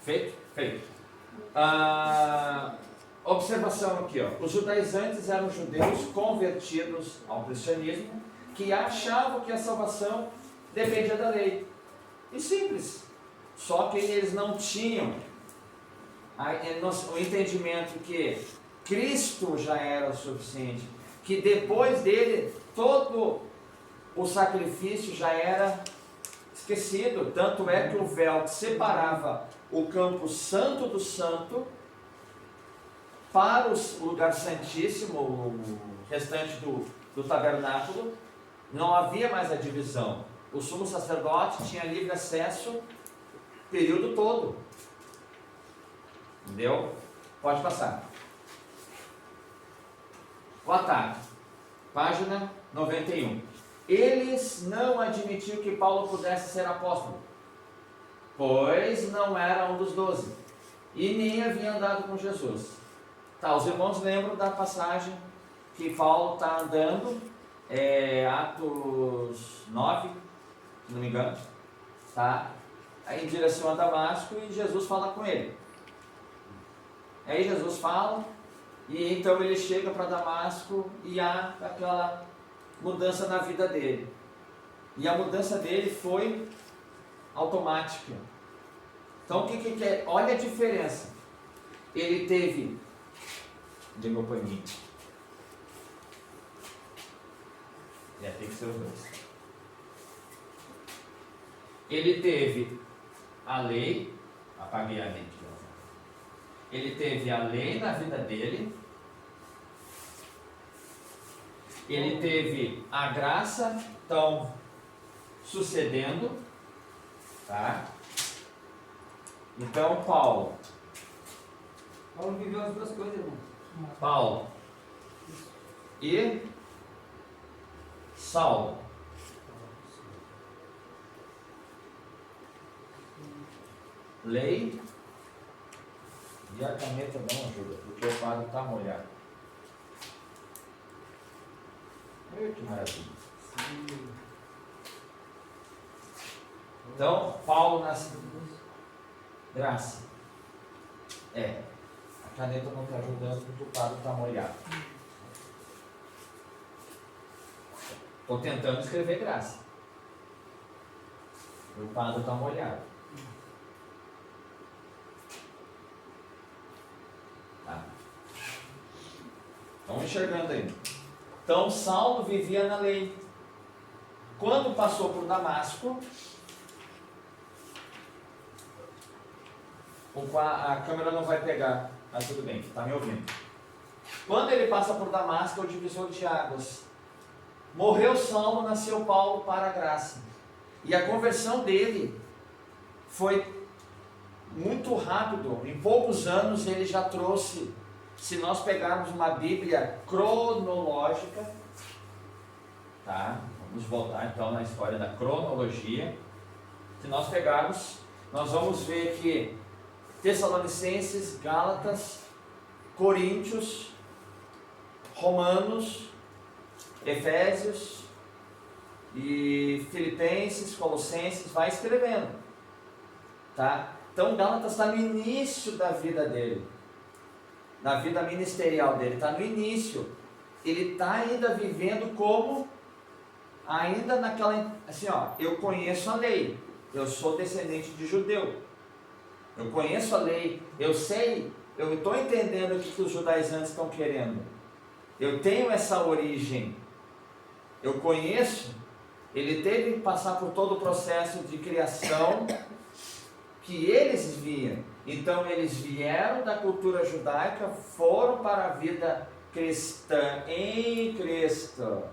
Feito? Feito. Observação aqui, ó. Os judaizantes eram judeus convertidos ao cristianismo que achavam que a salvação dependia da lei. E simples. Só que eles não tinham o entendimento que Cristo já era o suficiente, que depois dele todo o sacrifício já era esquecido. Tanto é que o véu que separava o campo santo do santo para o lugar santíssimo, o restante do tabernáculo, não havia mais a divisão. O sumo sacerdote tinha livre acesso o período todo. Entendeu? Pode passar. O ataque. Página 91. Eles não admitiam que Paulo pudesse ser apóstolo, pois não era um dos 12 e nem havia andado com Jesus. Tá, os irmãos lembram da passagem que Paulo está andando, Atos 9, se não me engano, tá? Aí em direção a Damasco, e Jesus fala com ele. Aí Jesus fala, e então ele chega para Damasco e há aquela mudança na vida dele. E a mudança dele foi automática. Então o que é? Olha a diferença. Ele teve... de meu paninho. Tem que ser os dois. Ele teve a lei, apaguei a lei. Ele teve a lei na vida dele. Ele teve a graça tão sucedendo, tá? Então Paulo viveu as duas coisas, irmão. Paulo e Saulo. Lei e a caneta não ajuda, porque o quadro está molhado. Que maravilha. Então, Paulo nasce. Graça. A caneta não está ajudando porque o quadro está molhado. Estou tentando escrever graça. O quadro está molhado. Tá. Estão enxergando aí. Então Saulo vivia na lei. Quando passou por Damasco, a câmera não vai pegar, mas tudo bem, está me ouvindo. Quando ele passa por Damasco, é o divisor de águas. Morreu Saulo, nasceu Paulo para a graça. E a conversão dele foi muito rápido. Em poucos anos ele já trouxe, se nós pegarmos uma Bíblia cronológica, tá? Vamos voltar então na história da cronologia. Se nós pegarmos, nós vamos ver que Tessalonicenses, Gálatas, Coríntios, Romanos, Efésios e Filipenses, Colossenses, vai escrevendo, tá? Então Gálatas está no início da vida dele, na vida ministerial dele, está no início. Ele está ainda vivendo como, ainda naquela, assim ó, eu conheço a lei, eu sou descendente de judeu, eu conheço a lei, eu sei, eu estou entendendo o que os judaizantes estão querendo, eu tenho essa origem, eu conheço. Ele teve que passar por todo o processo de criação que eles viam. Então eles vieram da cultura judaica, foram para a vida cristã em Cristo.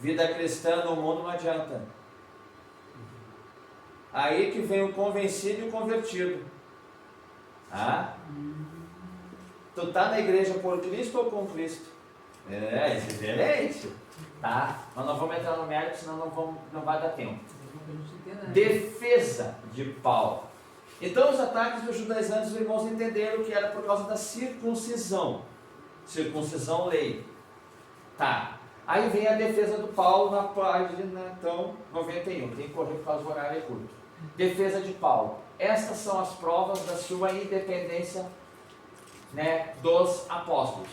Vida cristã no mundo não adianta. Aí que vem o convencido e o convertido. Tu está na igreja por Cristo ou com Cristo? É diferente, tá? Mas não vamos entrar no mérito, senão não vai dar tempo. Defesa de Paulo. Então os ataques dos judaizantes, os irmãos entenderam que era por causa da circuncisão. Circuncisão, lei. Tá. Aí vem a defesa do Paulo na página, então, 91. Tem que correr por causa do horário, é curto. Defesa de Paulo. Estas são as provas da sua independência, né, dos apóstolos.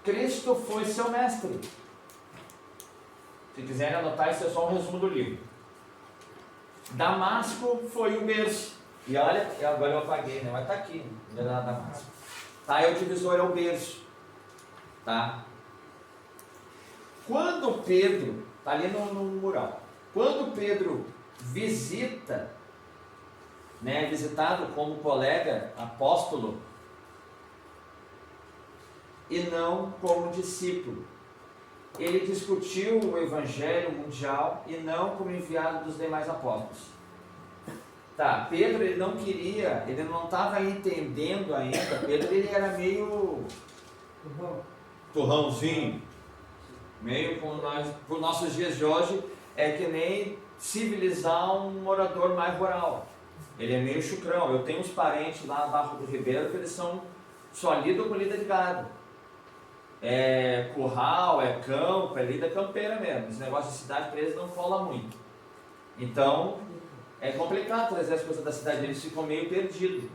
Cristo foi seu mestre. Se quiserem anotar, isso é só um resumo do livro. Damasco foi o berço. E olha, agora eu apaguei, né? Mas está aqui, não é nada Damasco. Tá, é o divisor, é o berço. Tá? Quando Pedro, está ali no mural, quando Pedro visita, né, visitado como colega apóstolo, e não como discípulo, ele discutiu o evangelho mundial e não como enviado dos demais apóstolos. Tá, Pedro ele não queria, ele não estava entendendo ainda. Pedro ele era meio turrãozinho, meio com nós, por nossos dias de hoje, é que nem civilizar um morador mais rural. Ele é meio chucrão. Eu tenho uns parentes lá na Barra do Ribeiro que eles só lidam com lida de gado. É curral, é campo, é lida campeira mesmo. Esse negócio de cidade para eles não cola muito. Então, é complicado trazer as coisas da cidade, eles ficam meio perdidos.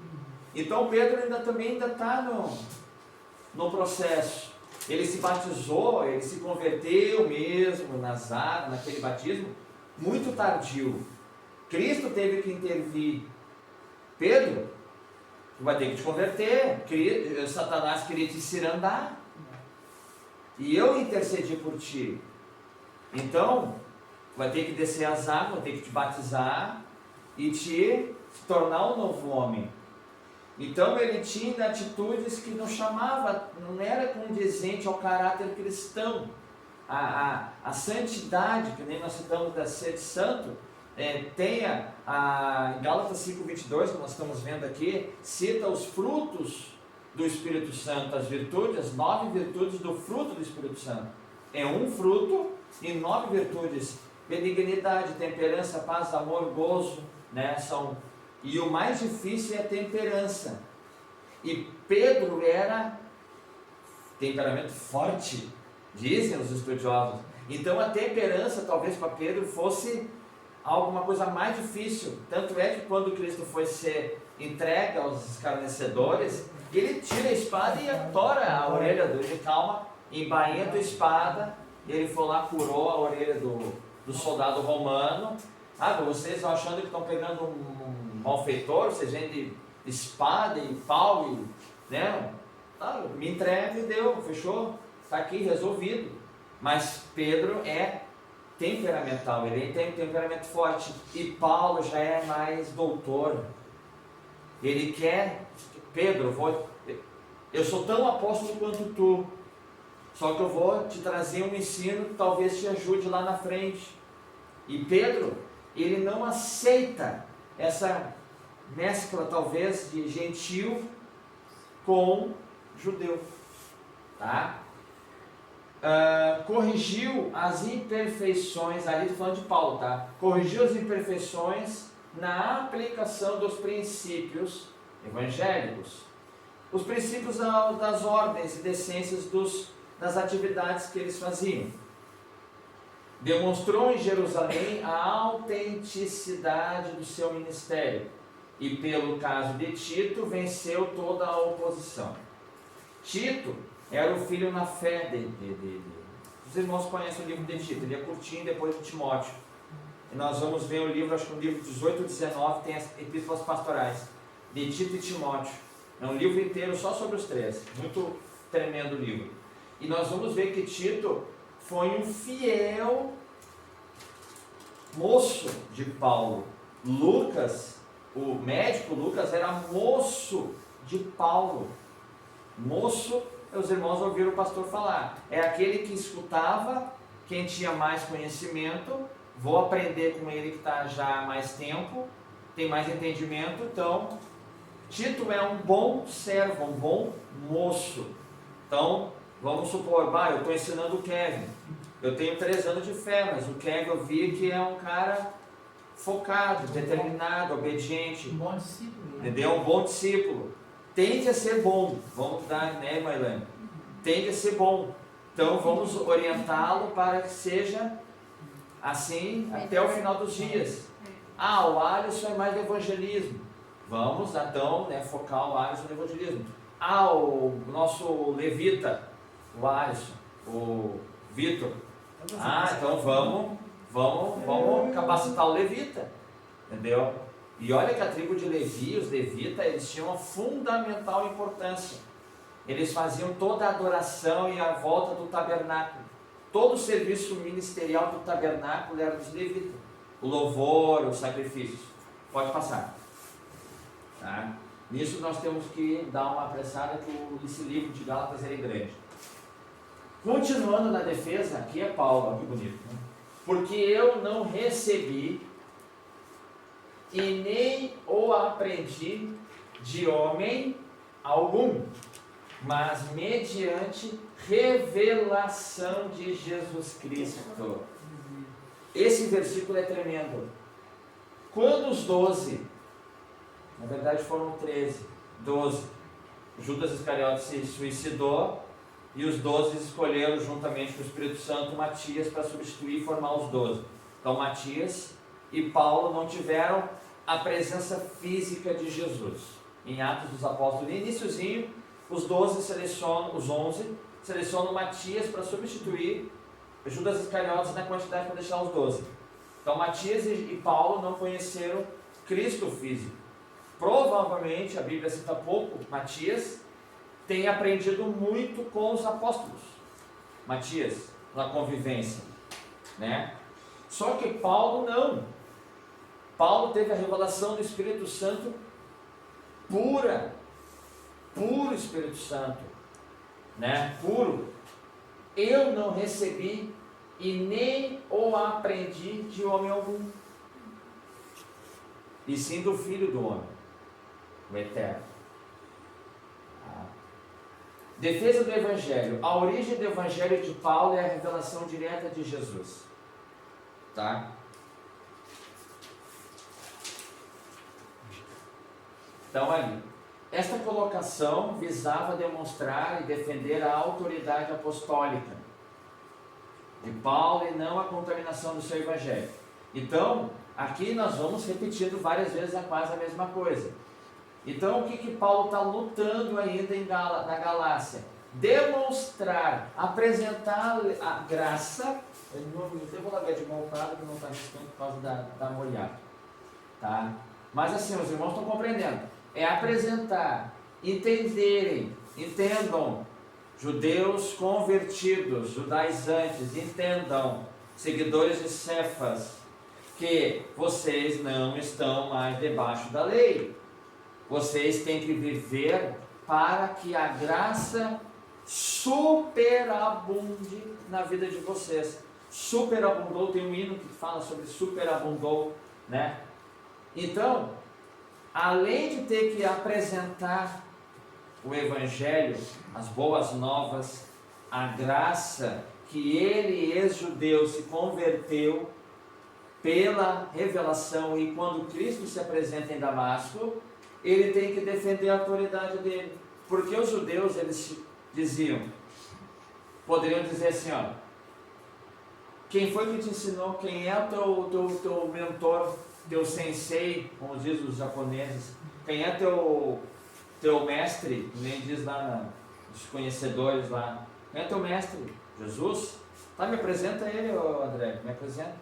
Então, Pedro ainda está no processo. Ele se batizou, ele se converteu mesmo naquele batismo, muito tardio. Cristo teve que intervir. Pedro, tu vai ter que te converter. Satanás queria te cirandar. E eu intercedi por ti. Então, vai ter que descer as águas, vai ter que te batizar e te tornar um novo homem. Então ele tinha atitudes que não chamava, não era condizente ao caráter cristão. A santidade, que nem nós citamos da ser santo, tem a Gálatas 5:22, que nós estamos vendo aqui, cita os frutos do Espírito Santo, as virtudes, as 9 virtudes do fruto do Espírito Santo. É um fruto e 9 virtudes: benignidade, temperança, paz, amor, gozo, né? E o mais difícil é a temperança. E Pedro era temperamento forte, dizem os estudiosos. Então a temperança talvez para Pedro fosse alguma coisa mais difícil. Tanto é que quando Cristo foi ser entregue aos escarnecedores, ele tira a espada e atora a orelha dele. Calma, embainha tua espada. Ele foi lá, curou a orelha do soldado romano. Vocês estão achando que estão pegando um malfeitor, vocês vêm de espada e pau, né? Me entrega e deu, fechou, está aqui resolvido. Mas Pedro é temperamental, ele tem um temperamento forte. E Paulo já é mais doutor. Ele quer, Pedro, eu sou tão apóstolo quanto tu, só que eu vou te trazer um ensino que talvez te ajude lá na frente. E Pedro, ele não aceita essa mescla talvez de gentil com judeu, tá? Corrigiu as imperfeições, ali estou falando de Paulo, tá? Corrigiu as imperfeições na aplicação dos princípios evangélicos, os princípios das ordens e decências das atividades que eles faziam. Demonstrou em Jerusalém a autenticidade do seu ministério e, pelo caso de Tito, venceu toda a oposição. Tito era o filho na fé os irmãos conhecem o livro de Tito, ele é curtinho depois de Timóteo. E nós vamos ver o livro, acho que o livro 18 e 19 tem as epístolas pastorais de Tito e Timóteo. É um livro inteiro só sobre os três, muito tremendo livro. E nós vamos ver que Tito foi um fiel moço de Paulo. Lucas, o médico Lucas, era moço de Paulo. Moço, os irmãos ouviram o pastor falar, é aquele que escutava quem tinha mais conhecimento. Vou aprender com ele que está já há mais tempo, tem mais entendimento. Então, Tito é um bom servo, um bom moço. Então, vamos supor, eu estou ensinando o Kevin. Eu tenho 3 anos de fé, mas o Kevin eu vi que é um cara focado, determinado, obediente. Um bom discípulo. Entendeu? Um bom discípulo. Tende a ser bom. Vamos dar, né, Mailane? Tende a ser bom. Então, vamos orientá-lo para que seja assim até o final dos dias. Ah, o Alisson é mais do evangelismo. Vamos então, né, focar o Alisson no evangelismo. Ah, o nosso levita, o Alisson, o Vitor. Ah, então vamos capacitar o levita. Entendeu? E olha que a tribo de Levi, os levitas, eles tinham uma fundamental importância. Eles faziam toda a adoração e a volta do tabernáculo. Todo o serviço ministerial do tabernáculo era dos levitas. O louvor, os sacrifícios. Pode passar. Tá? Nisso nós temos que dar uma apressada que esse livro de Gálatas é grande. Continuando na defesa, aqui é Paulo, olha que bonito. Né? Porque eu não recebi e nem o aprendi de homem algum, mas mediante revelação de Jesus Cristo. Esse versículo é tremendo. Quando os 12, na verdade foram 12, Judas Iscariote se suicidou e os 12 escolheram juntamente com o Espírito Santo Matias para substituir e formar os 12. Então Matias e Paulo não tiveram a presença física de Jesus. Em Atos dos Apóstolos, no iniciozinho, os 11 selecionam Matias para substituir Judas Iscariotes na quantidade para deixar os 12. Então Matias e Paulo não conheceram Cristo físico. Provavelmente, a Bíblia cita pouco, Matias tem aprendido muito com os apóstolos. Matias, na convivência, né? Só que Paulo não. Paulo teve a revelação do Espírito Santo pura, puro Espírito Santo, né? Puro. Eu não recebi e nem o aprendi de homem algum, e sim do Filho do homem, o Eterno. Defesa do Evangelho. A origem do Evangelho de Paulo é a revelação direta de Jesus. Tá? Então ali, esta colocação visava demonstrar e defender a autoridade apostólica de Paulo e não a contaminação do seu Evangelho. Então, aqui nós vamos repetindo várias vezes quase a mesma coisa. Então, o que Paulo está lutando ainda na Galácia? Demonstrar, apresentar a graça. Eu vou largar de mão parada que não está riscando por causa da molhada. Tá? Mas assim, os irmãos estão compreendendo. É apresentar, entendam, judeus convertidos, judaizantes, entendam, seguidores de Cefas, que vocês não estão mais debaixo da lei. Vocês têm que viver para que a graça superabunde na vida de vocês. Superabundou, tem um hino que fala sobre superabundou, né? Então, além de ter que apresentar o Evangelho, as boas novas, a graça que ele, ex-judeu, se converteu pela revelação, e quando Cristo se apresenta em Damasco, ele tem que defender a autoridade dele. Porque os judeus, eles diziam, poderiam dizer assim, ó, quem foi que te ensinou, quem é o teu mentor, teu sensei, como diz os japoneses, quem é teu mestre, nem diz lá os conhecedores lá, quem é teu mestre? Jesus? Tá, me apresenta ele, André, me apresenta.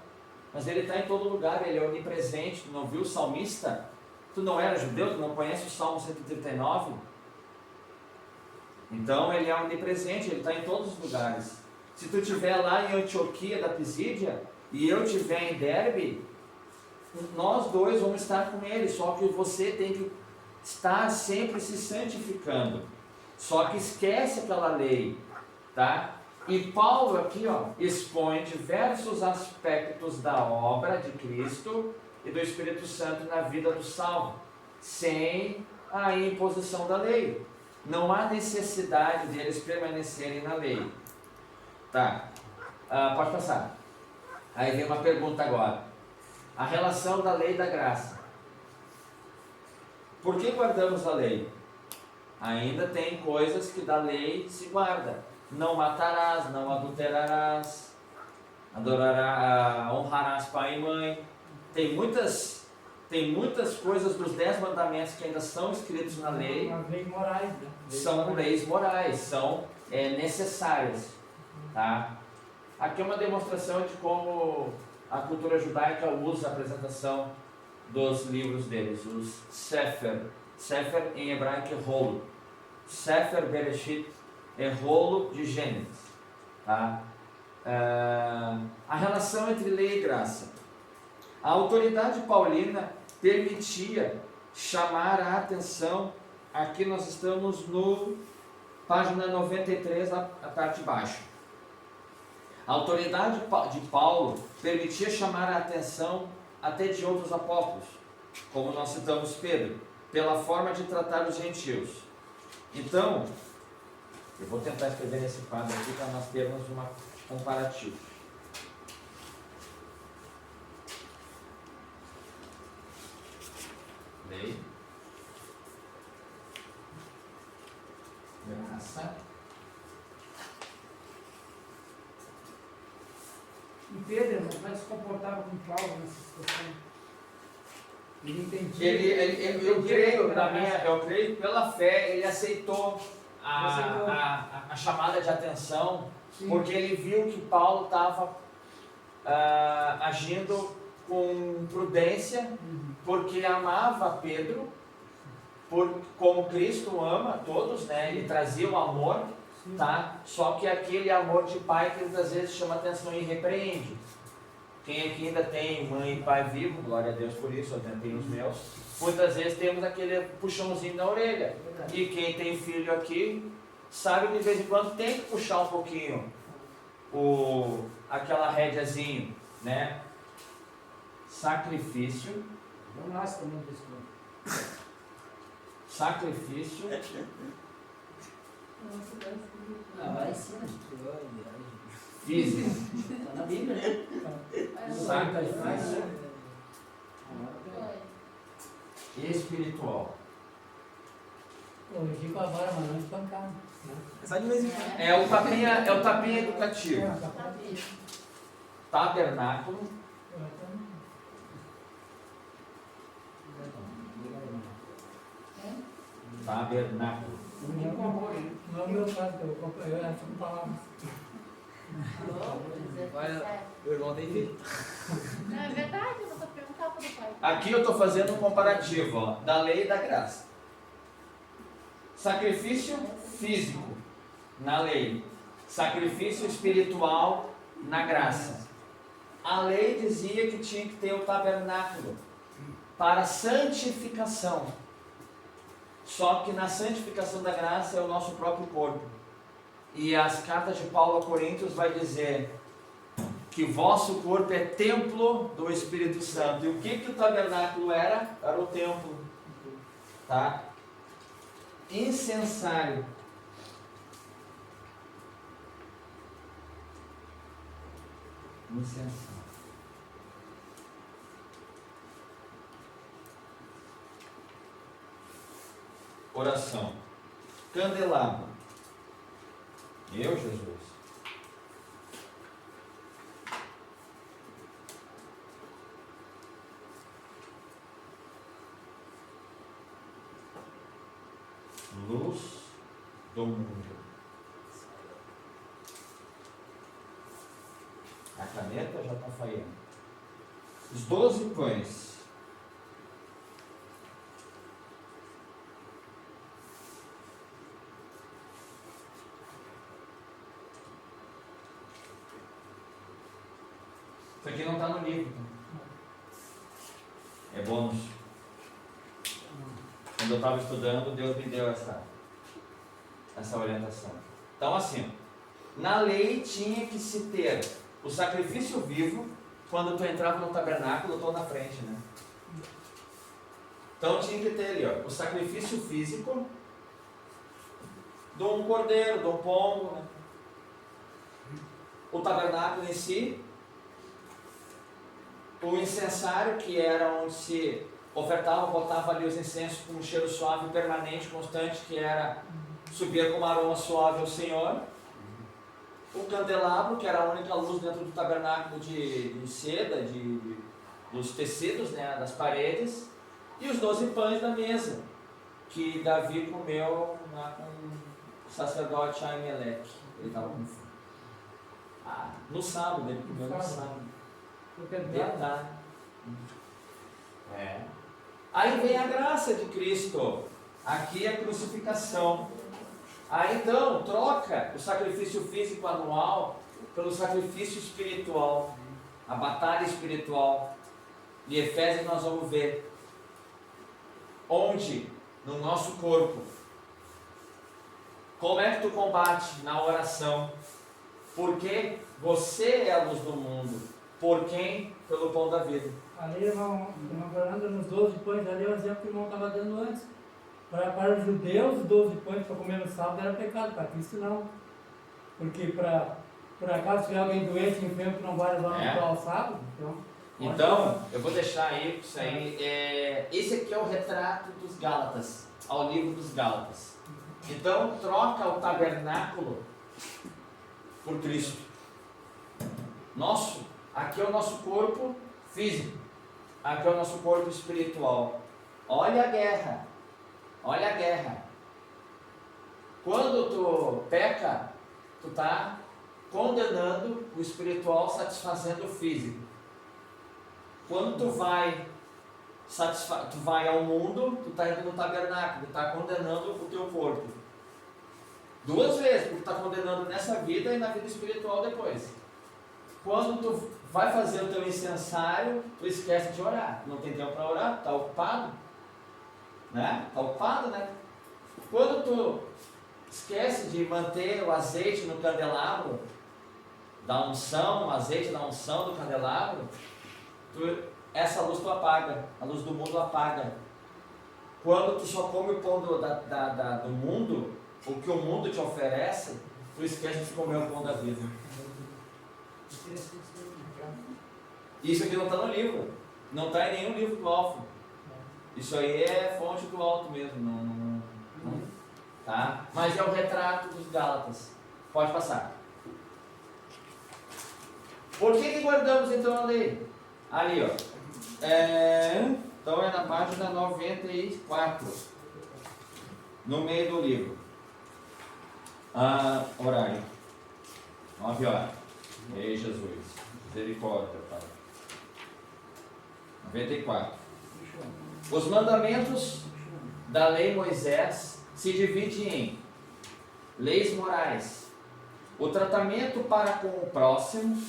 Mas ele está em todo lugar, ele é onipresente. Tu não viu o salmista? Tu não era judeu, tu não conhece o Salmo 139? Então ele é onipresente, ele está em todos os lugares. Se tu estiver lá em Antioquia da Pisídia e eu estiver em Derbe, nós dois vamos estar com ele, só que você tem que estar sempre se santificando. Só que esquece aquela lei, tá? E Paulo aqui, ó, expõe diversos aspectos da obra de Cristo e do Espírito Santo na vida do salvo, sem a imposição da lei. Não há necessidade deles permanecerem na lei. Tá, pode passar. Aí vem uma pergunta agora. A relação da lei e da graça. Por que guardamos a lei? Ainda tem coisas que da lei se guarda. Não matarás, não adulterarás, honrarás pai e mãe. Tem muitas Tem muitas coisas dos 10 mandamentos que ainda são escritos na lei. As leis morais, né? São leis morais, são necessárias. Tá? Aqui é uma demonstração de como a cultura judaica usa a apresentação dos livros deles, os Sefer. Sefer em hebraico é rolo. Sefer Bereshit é rolo de Gênesis. Tá? A relação entre lei e graça. A autoridade paulina permitia chamar a atenção. Aqui nós estamos no página 93, a parte de baixo. A autoridade de Paulo permitia chamar a atenção até de outros apóstolos, como nós citamos Pedro, pela forma de tratar os gentios. Então, eu vou tentar escrever nesse quadro aqui para nós termos uma comparativa. Lei. Graça. E Pedro, irmão, como é que se comportava com Paulo nessa situação? Ele entendia. Eu creio pela fé, ele aceitou a chamada de atenção. Sim. Porque ele viu que Paulo estava agindo com prudência, porque amava Pedro, como Cristo ama todos, né? Ele trazia o amor, tá? Só que aquele amor de pai que muitas vezes chama atenção e repreende. Quem aqui ainda tem mãe e pai vivo, glória a Deus por isso, eu também tenho os meus, muitas vezes temos aquele puxãozinho na orelha. E quem tem filho aqui, sabe que de vez em quando tem que puxar um pouquinho aquela rédeazinha, né? Sacrifício. Não nasce também desse. Sacrifício. Vai sim. Físico. Está na Bíblia, né? Sacrifício. Espiritual. Eu fico agora, mas não espancado. Só de vez em quando. É o tapinha educativo. Tabernáculo. Tabernáculo. Não é o meu caso, eu era com palavras. Olha, meu irmão tem filho. Não, é verdade, eu nunca perguntava do pai. Aqui eu estou fazendo um comparativo, ó, da lei e da graça. Sacrifício físico na lei, sacrifício espiritual na graça. A lei dizia que tinha que ter o tabernáculo para santificação. Só que na santificação da graça é o nosso próprio corpo. E as cartas de Paulo a Coríntios vai dizer que vosso corpo é templo do Espírito Santo. E o que o tabernáculo era? Era o templo. Tá? Incensário. Incensário. Oração. Candelabro. Eu, Jesus. Luz do mundo. A caneta já está falhando. Os 12 pães. Isso aqui não está no livro. É bônus. Quando eu estava estudando, Deus me deu essa orientação. Então, assim, na lei tinha que se ter o sacrifício vivo. Quando tu entrava no tabernáculo, eu estou na frente, né? Então tinha que ter ali, ó, o sacrifício físico de um cordeiro, de um pombo, né? O tabernáculo em si, o incensário, que era onde se ofertava, botava ali os incensos com um cheiro suave, permanente, constante, que era subir com aroma suave ao Senhor. O candelabro, que era a única luz dentro do tabernáculo de seda, dos tecidos, né, das paredes, e os 12 pães da mesa, que Davi comeu lá com o sacerdote Ahimelech. Ele estava com fome. No sábado, ele comeu no sábado. Detalhe. Aí vem a graça de Cristo. Aqui é a crucificação. Aí então troca o sacrifício físico anual pelo sacrifício espiritual, a batalha espiritual. Em Efésios nós vamos ver onde no nosso corpo, como é que tu combate na oração, porque você é a luz do mundo, por quem? Pelo pão da vida. Ali, irmão, falando nos 12 pães, ali é o exemplo que o irmão estava dando antes. Para os judeus, os 12 pães para comer no sábado era pecado, para Cristo não. Porque por acaso tiver alguém doente, enfermo, que não vai levar no ritual ao sábado, então, eu vou deixar aí isso aí. Esse aqui é o retrato dos Gálatas, ao livro dos Gálatas. Então, troca o tabernáculo por Cristo. Aqui é o nosso corpo físico, aqui é o nosso corpo espiritual. Olha a guerra, olha a guerra. Quando tu peca, tu está condenando o espiritual, satisfazendo o físico. Quando tu vai ao mundo, tu está indo no tabernáculo, tu está condenando o teu corpo. 2 vezes, porque tu está condenando nessa vida e na vida espiritual depois. Quando tu vai fazer o teu incensário, tu esquece de orar. Não tem tempo para orar, está ocupado. Né? Está ocupado, né? Quando tu esquece de manter o azeite no candelabro, da unção, o azeite da unção do candelabro, essa luz tu apaga, a luz do mundo apaga. Quando tu só come o pão do mundo, o que o mundo te oferece, tu esquece de comer o pão da vida. Isso aqui não está no livro, não está em nenhum livro do Alfa. Isso aí é fonte do alto mesmo, não, tá? Mas é o retrato dos Gálatas. Pode passar. Por que guardamos então a lei? Ali, ó. Então é na página 94, no meio do livro. Horário 9 horas. Ei, Jesus, misericórdia, Pai. 94. Os mandamentos da lei Moisés se dividem em leis morais, o tratamento para com o próximo,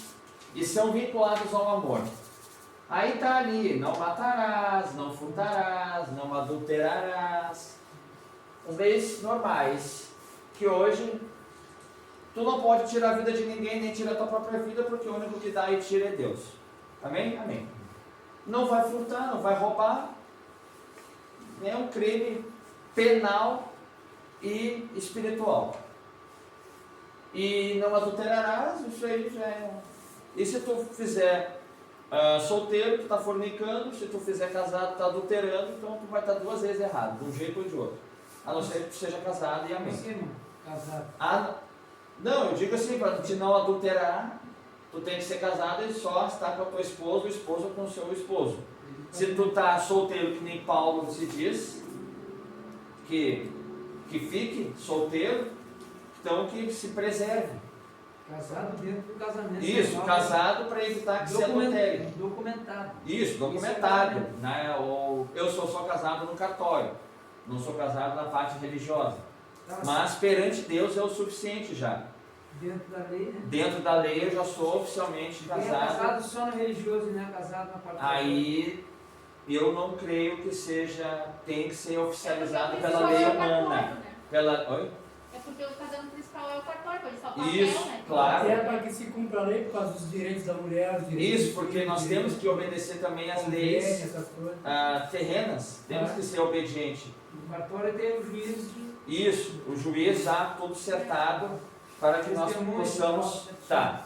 e são vinculados ao amor. Aí está ali, não matarás, não furtarás, não adulterarás. Leis normais, que hoje tu não pode tirar a vida de ninguém, nem tirar a tua própria vida, porque o único que dá e tira é Deus. Amém? Amém. Não vai furtar, não vai roubar. É um crime penal e espiritual. E não adulterarás, isso aí já é. E se tu fizer solteiro, tu está fornicando. Se tu fizer casado, tu está adulterando. Então tu vai estar 2 vezes errado, de um jeito ou de outro. A não ser que tu seja casado e amém. Casado. Não, eu digo assim, para te não adulterar, tu tem que ser casado e só estar com a tua esposa, o esposo com o seu esposo. Se tu está solteiro, que nem Paulo se diz, que fique solteiro, então que se preserve. Casado dentro do casamento. Isso, casado para evitar que se adultere. Documentado. Isso, documentado. Né? Eu sou só casado no cartório, não sou casado na parte religiosa. Mas perante Deus é o suficiente já. Dentro da lei, né? Dentro da lei eu já sou oficialmente Quem casado. é casado só no religioso e não é casado na parte Aí eu não creio que tem que ser oficializado porque o pela lei principal é o humana. cartório, né? Oi? É porque o casamento principal é o cartório, pode só o papel, Isso, né? claro. É para que se cumpra a lei por causa dos direitos da mulher, os direitos Isso, porque nós temos que obedecer também às leis essas coisas. terrenas. Temos que ser obedientes. No cartório tem o juízo de Isso, o juiz já tudo certado para que nós possamos. Tá.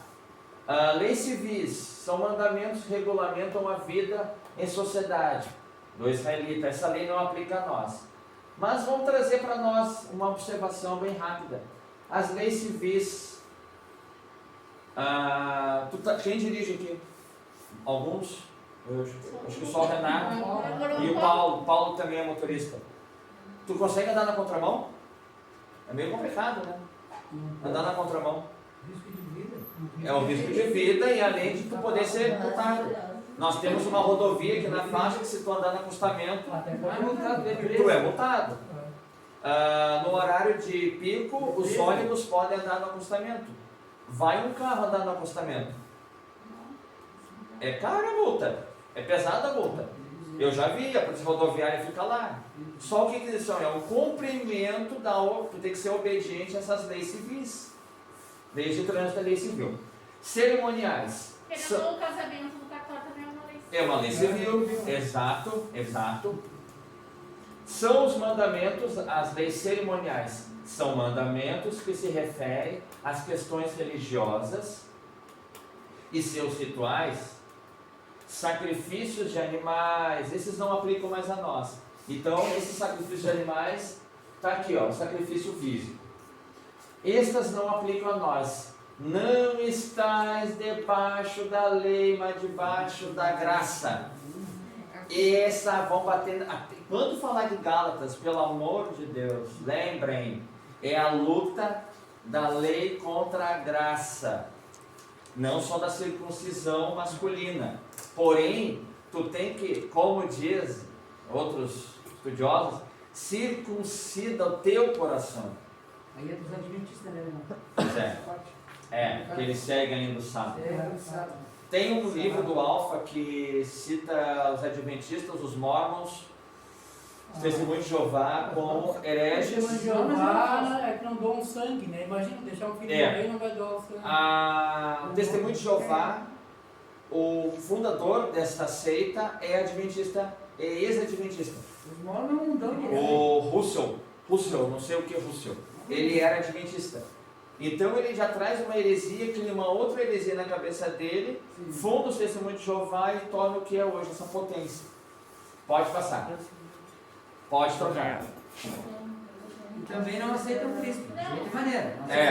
Leis civis são mandamentos que regulamentam a vida em sociedade do israelita. Essa lei não aplica a nós. Mas vamos trazer para nós uma observação bem rápida. As leis civis. Quem dirige aqui? Alguns? Acho que só o Renato Agora e o Paulo. O Paulo também é motorista. Tu consegue andar na contramão? É meio complicado, né? Andar na contramão. Risco de vida. É um risco de vida e além de tu poder ser multado. Nós temos uma rodovia aqui na faixa que se tu andar no acostamento, Até Vai multado, é tu preso. é multado. No horário de pico, os ônibus podem andar no acostamento. Vai um carro andar no acostamento. É cara a multa. É pesada a multa. Eu já vi, a polícia rodoviária fica lá. Só o que eles são? É o cumprimento da... Tu tem que ser obediente a essas leis civis. Leis de trânsito e lei civil. Cerimoniais. Porque no casamento do cartório também é uma lei. É uma lei civil. Exato, exato. São os mandamentos, as leis cerimoniais. São mandamentos que se referem às questões religiosas e seus rituais. Sacrifícios de animais, esses não aplicam mais a nós. Então, esses sacrifícios de animais, está aqui, ó, sacrifício físico. Estas não aplicam a nós. Não estais debaixo da lei, mas debaixo da graça. Essa vão bater. Quando falar de Gálatas, pelo amor de Deus, lembrem, é a luta da lei contra a graça. Não só da circuncisão masculina. Porém, tu tem que, como diz outros estudiosos, circuncida o teu coração. Aí é dos adventistas, né, irmão? Pois é, que eles seguem ali do sábado. É, sabe. Tem um livro do Alfa que cita os adventistas, os mormons, os testemunhos de Jeová como hereges. Testemunho de Jeová é que não doam sangue, né? Imagina, deixar um filho morrer e não vai doar o sangue. O testemunho de Jeová, o fundador desta seita é adventista, é ex-adventista. Os mormons não dão direito. O Russell, não sei o que é Russell, ele era adventista. Então ele já traz uma heresia, cria uma outra heresia na cabeça dele, funda os testemunhos de Jeová e torna o que é hoje, essa potência. Pode passar. Pode trocar. E também não aceitam Cristo, de jeito e maneira. Não É.